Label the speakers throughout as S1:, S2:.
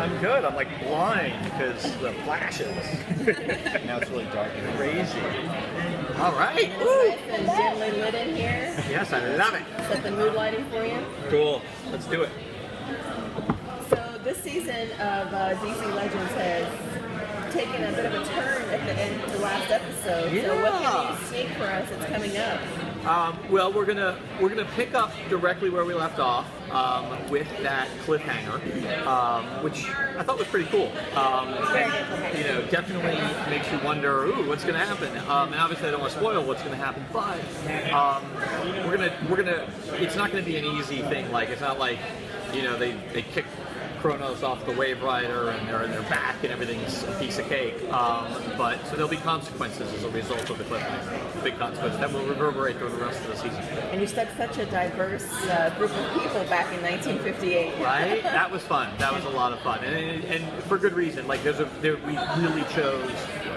S1: I'm good. I'm like blind because the flashes.
S2: Now it's really dark and
S1: Crazy. All right.
S3: It's nice and dimly lit in here.
S1: Yes, I love it.
S3: Set the mood lighting for you.
S1: Cool. Let's do it.
S3: So this season of DC Legends has taken a bit of a turn at the end of the last episode. So what can you sneak for us that's coming up?
S1: Well, we're gonna pick up directly where we left off with that cliffhanger, which I thought was pretty cool. And, you know, definitely makes you wonder, ooh, what's gonna happen? And obviously, I don't want to spoil what's gonna happen, but we're gonna. It's not gonna be an easy thing. Like it's not like, you know, they kick Kronos off the Wave Rider and they're back and everything's a piece of cake. But so there'll be consequences as a result of the cliffhanger. Big consequences that will reverberate through the rest of the season.
S3: And you stuck such a diverse group of people back in 1958.
S1: Right? That was fun. That was a lot of fun, and for good reason. Like we really chose,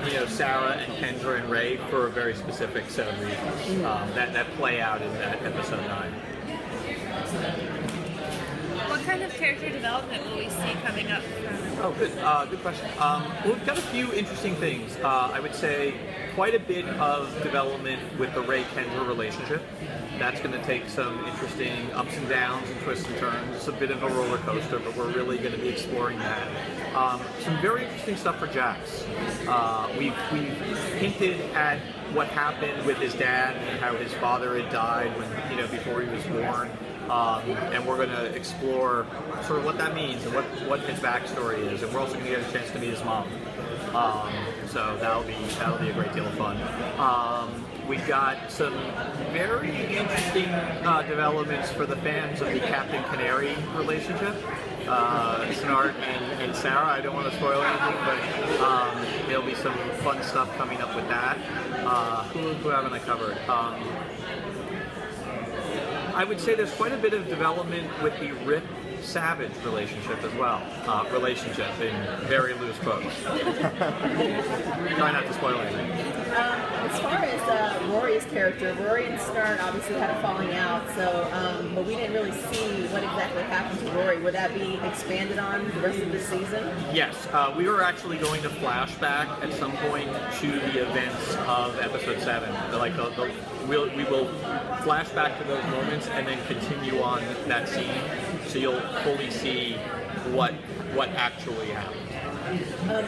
S1: you know, Sarah and Kendra and Ray for a very specific set of reasons that play out in that episode 9.
S4: What kind of character development will we see coming up?
S1: Oh, good. Good question. Well, we've got a few interesting things. I would say quite a bit of development with the Ray-Kendra relationship. That's going to take some interesting ups and downs and twists and turns. It's a bit of a roller coaster, but we're really going to be exploring that. Some very interesting stuff for Jax. We've hinted at what happened with his dad and how his father had died when, you know, before he was born. And we're going to explore sort of what that means and what his backstory is, and we're also going to get a chance to meet his mom. So that'll be a great deal of fun. We've got some very interesting developments for the fans of the Captain Canary relationship. Snart and Sarah. I don't want to spoil anything, but there'll be some fun stuff coming up with that. Who haven't I covered? I would say there's quite a bit of development with the Rip Savage relationship as well. Relationship in very loose quotes. Try not to spoil anything.
S3: As far as Rory's character, Rory and Snart obviously had a falling out, so but we didn't really see what exactly happened to Rory. Would that be expanded on the rest of the season?
S1: Yes, we were actually going to flashback at some point to the events of episode 7. We will flash back to those moments and then continue on that scene, so you'll fully see what actually happened.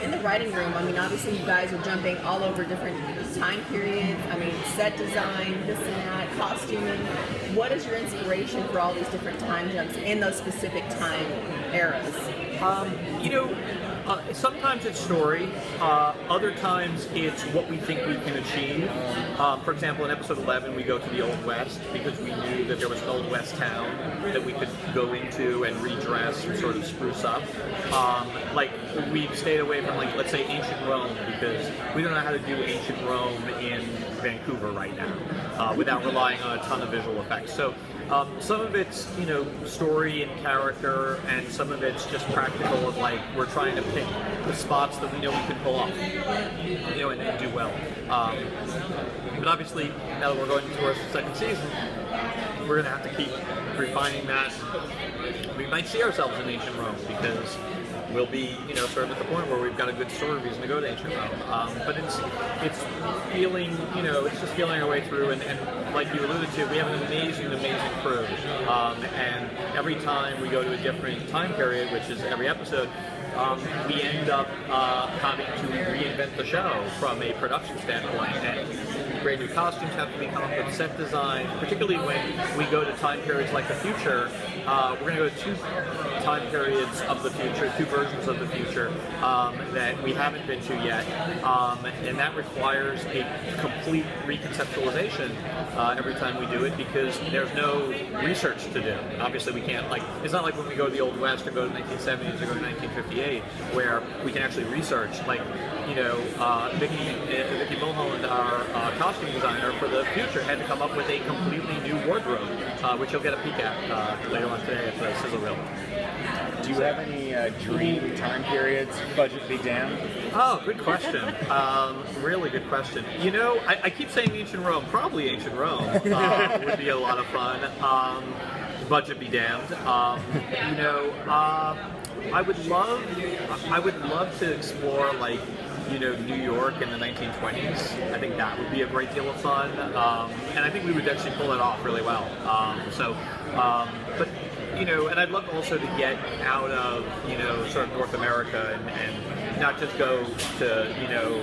S3: In the writing room, I mean, obviously you guys are jumping all over different time periods. I mean, set design, this and that, costuming. What is your inspiration for all these different time jumps in those specific time eras?
S1: Sometimes it's story. Other times it's what we think we can achieve. For example, in episode 11, we go to the Old West because we knew that there was an Old West town that we could go into and redress and sort of spruce up. We've stayed away from, let's say, ancient Rome because we don't know how to do ancient Rome in Vancouver right now without relying on a ton of visual effects. So some of it's, story and character, and some of it's just practical of we're trying to pick the spots that we know we can pull off, and do well. But obviously, now that we're going towards the second season, we're going to have to keep refining that. We might see ourselves in ancient Rome because we'll be, sort of at the point where we've got a good story reason to go to ancient Rome. But it's feeling, it's just feeling our way through, and like you alluded to, we have an amazing crew. And every time we go to a different time period, which is every episode, we end up having to reinvent the show from a production standpoint. And great new costumes have to be come up with, set design, particularly when we go to time periods like the future. We're going to go to 2 time periods of the future, 2 versions of the future that we haven't been to yet, and that requires a complete reconceptualization every time we do it because there's no research to do. Obviously, we can't, it's not like when we go to the Old West or go to the 1970s or go to 1958 where we can actually research. Vicky Mulholland, our costume designer for the future, had to come up with a completely new wardrobe, which you'll get a peek at later on today at the sizzle reel.
S2: Do you have any dream time periods? Budget be damned.
S1: Oh, good question. Really good question. I keep saying ancient Rome. Probably ancient Rome would be a lot of fun. Budget be damned. I would love to explore like, you know, New York in the 1920s. I think that would be a great deal of fun, and I think we would actually pull it off really well. But you know, and I'd love also to get out of, you know, sort of North America and not just go to, you know,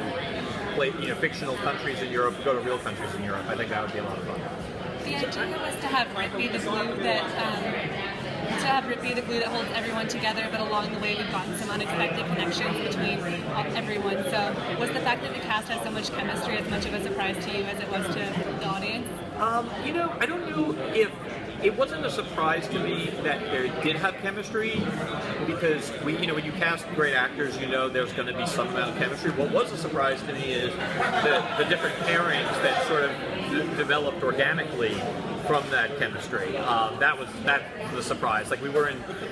S1: fictional countries in Europe, go to real countries in Europe. I think that would be a lot of fun.
S5: The idea was to have Rip be the glue that holds everyone together, but along the way we've gotten some unexpected connections between everyone. So was the fact that the cast has so much chemistry as much of a surprise to you as it was to the audience?
S1: You know, I don't know if it wasn't a surprise to me that they did have chemistry, because you know, when you cast great actors, you know there's going to be some amount of chemistry. What was a surprise to me is the different pairings that sort of developed organically from that chemistry. That was the surprise. Like we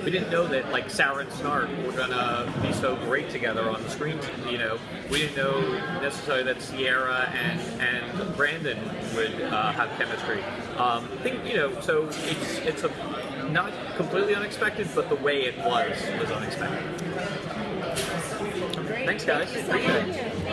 S1: didn't know that like Sarah and Snart were gonna be so great together on the screen. You know, we didn't know necessarily that Sierra and Brandon would have chemistry. I think, you know, so it's not completely unexpected, but the way it was unexpected.
S3: Great.
S1: Thanks, guys.
S3: Thank you so
S1: Appreciate it.
S3: much.